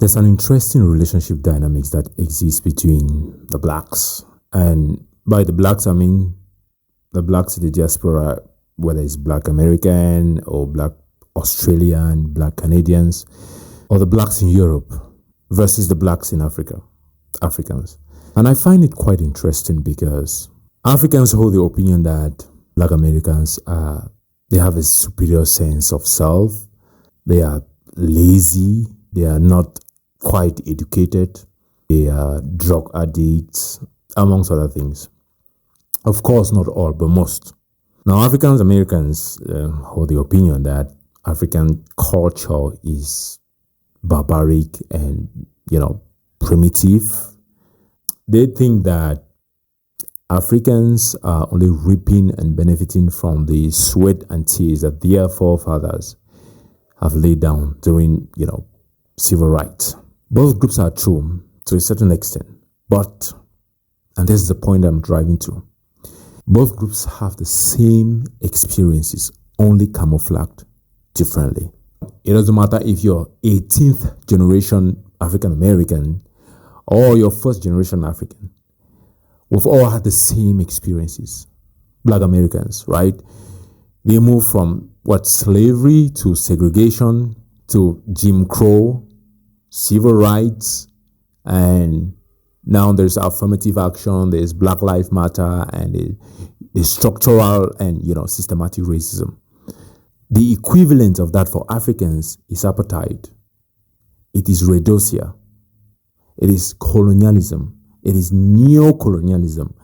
There's an interesting relationship dynamics that exists between the blacks. And by the blacks, I mean the blacks in the diaspora, whether it's black American or black Australian, black Canadians, or the blacks in Europe versus the blacks in Africa, Africans. And I find it quite interesting because Africans hold the opinion that black Americans they have a superior sense of self. They are lazy. They are not quite educated. They are drug addicts, amongst other things. Of course, not all, but most. Now, African Americans hold the opinion that African culture is barbaric and, primitive. They think that Africans are only reaping and benefiting from the sweat and tears that their forefathers have laid down during, civil rights. Both groups are true to a certain extent, but, and this is the point I'm driving to, both groups have the same experiences, only camouflaged differently. It doesn't matter if you're 18th generation African American or you're first generation African. We've all had the same experiences. Black Americans, right? They move from slavery to segregation to Jim Crow, civil rights, and now there's affirmative action, there's Black Lives Matter, and the structural and systematic racism. The equivalent of that for Africans is apartheid. It is Rhodesia. It is colonialism. It is neo-colonialism.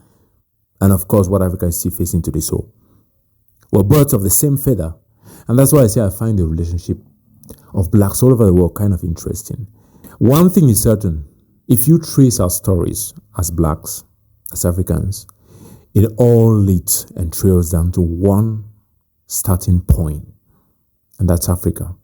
And of course, what Africa is still facing today. So we're birds of the same feather. And that's why I say I find the relationship of blacks all over the world kind of interesting. One thing is certain. If you trace our stories as blacks, as Africans, it all leads and trails down to one starting point. And that's Africa.